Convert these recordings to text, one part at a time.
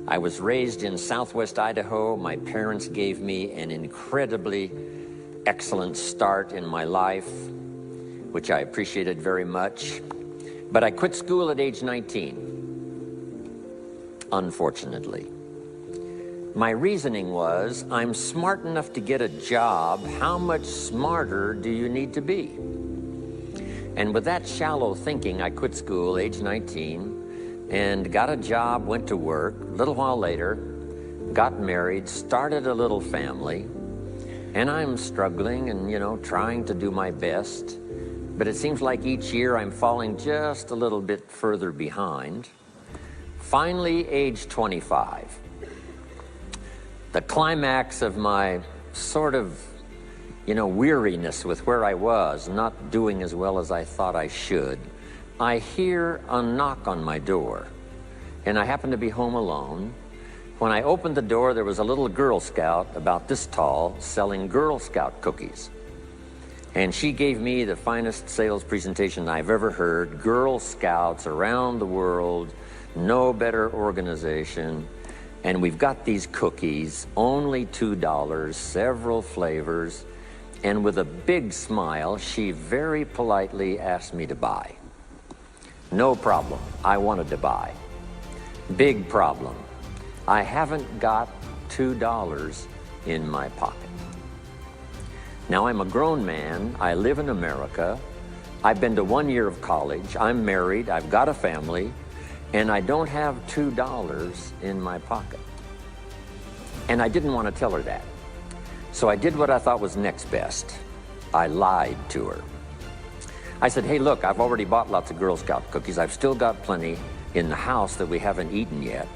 I was raised in Southwest Idaho. My parents gave me an incredibly excellent start in my life, which I appreciated very much. But I quit school at age 19, unfortunately. My reasoning was, I'm smart enough to get a job. How much smarter do you need to be? And with that shallow thinking, I quit school, age 19, and got a job, went to work. A little while later, got married, started a little family, and I'm struggling and, trying to do my best. But it seems like each year I'm falling just a little bit further behind. Finally, age 25. The climax of my sort of, weariness with where I was, not doing as well as I thought I should, I hear a knock on my door, and I happen to be home alone. When I opened the door, there was a little Girl Scout about this tall selling Girl Scout cookies. And she gave me the finest sales presentation I've ever heard. Girl Scouts around the world, no better organization. And we've got these cookies, only $2, several flavors. And with a big smile, she very politely asked me to buy. No problem, I wanted to buy. Big problem, I haven't got $2 in my pocket. Now, I'm a grown man, I live in America, I've been to 1 year of college, I'm married, I've got a family, and I don't have $2 in my pocket. And I didn't want to tell her that. So I did what I thought was next best. I lied to her. I said, hey, look, I've already bought lots of Girl Scout cookies. I've still got plenty in the house that we haven't eaten yet.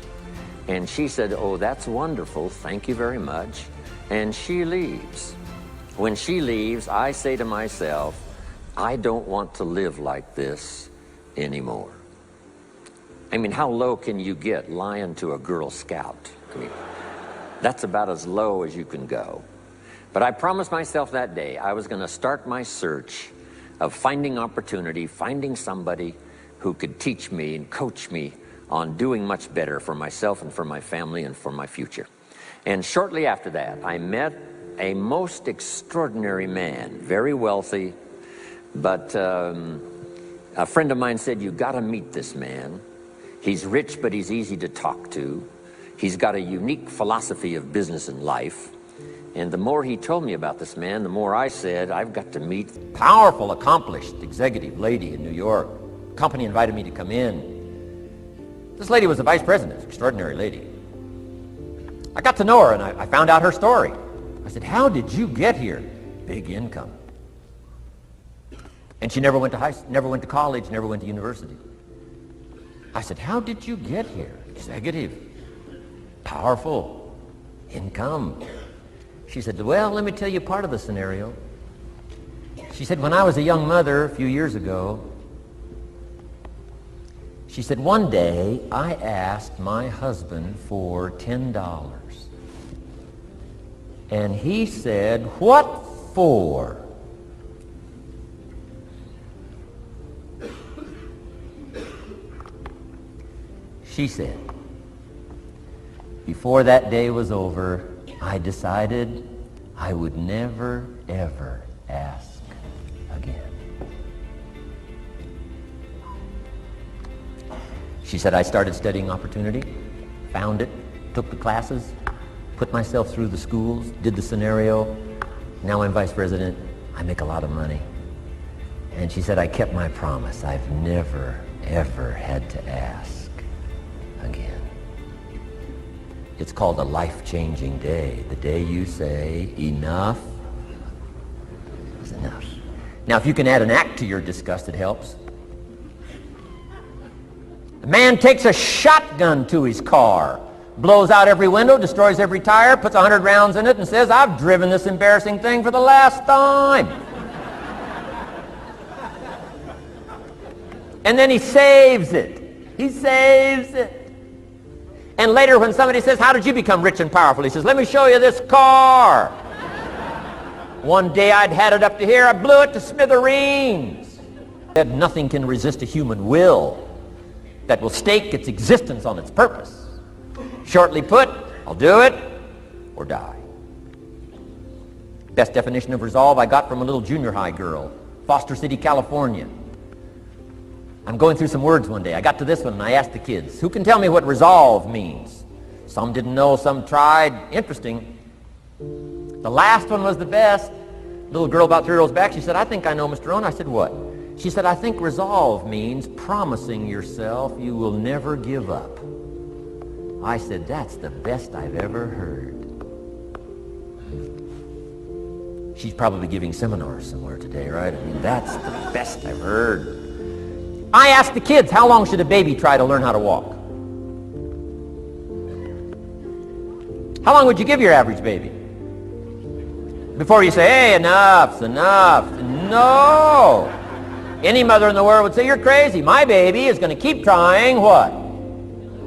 And she said, oh, that's wonderful, thank you very much. And she leaves. When she leaves, I say to myself, I don't want to live like this anymore. I mean, how low can you get lying to a Girl Scout? I mean, that's about as low as you can go. But I promised myself that day I was going to start my search of finding opportunity, finding somebody who could teach me and coach me on doing much better for myself and for my family and for my future. And shortly after that, I met a most extraordinary man, very wealthy, but a friend of mine said, you got to meet this man. He's rich, but he's easy to talk to. He's got a unique philosophy of business and life. And the more he told me about this man, the more I said, I've got to meet. Powerful, accomplished executive lady in New York. Company invited me to come in. This lady was the vice president, extraordinary lady. I got to know her and I found out her story. I said, how did you get here? Big income. And she never went to college, never went to university. I said, how did you get here? Executive, powerful, income. She said, well, let me tell you part of the scenario. She said, when I was a young mother a few years ago, she said, one day I asked my husband for $10. And he said, what for? She said, before that day was over, I decided I would never, ever ask again. She said, I started studying opportunity, found it, took the classes, put myself through the schools, did the scenario. Now I'm vice president. I make a lot of money. And she said, I kept my promise. I've never, ever had to ask again. It's called a life-changing day. The day you say, enough is enough. Now, if you can add an act to your disgust, it helps. The man takes a shotgun to his car, blows out every window, destroys every tire, puts 100 rounds in it, and says, I've driven this embarrassing thing for the last time. And then he saves it. He saves it. And later when somebody says, how did you become rich and powerful? He says, let me show you this car. One day I'd had it up to here, I blew it to smithereens. Said nothing can resist a human will that will stake its existence on its purpose. Shortly put, I'll do it or die. Best definition of resolve I got from a little junior high girl, Foster City, California. I'm going through some words one day. I got to this one and I asked the kids, who can tell me what resolve means? Some didn't know, some tried. Interesting. The last one was the best. Little girl about 3 years back, she said, I think I know, Mr. Rohn. I said, what? She said, I think resolve means promising yourself you will never give up. I said, that's the best I've ever heard. She's probably giving seminars somewhere today, right? I mean, that's the best I've heard. I asked the kids, how long should a baby try to learn how to walk? How long would you give your average baby? Before you say, hey, enough's enough. No. Any mother in the world would say, you're crazy. My baby is going to keep trying what?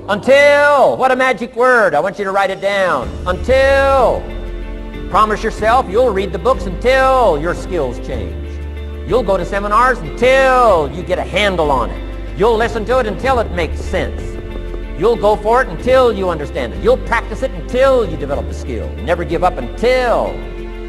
Until. What a magic word. I want you to write it down. Until. Promise yourself you'll read the books until your skills change. You'll go to seminars until you get a handle on it. You'll listen to it until it makes sense. You'll go for it until you understand it. You'll practice it until you develop the skill. Never give up until,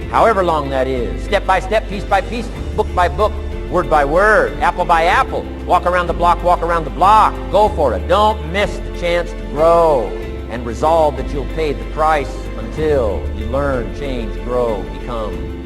however long that is. Step by step, piece by piece, book by book, word by word, apple by apple. Walk around the block, walk around the block. Go for it. Don't miss the chance to grow. And resolve that you'll pay the price until you learn, change, grow, become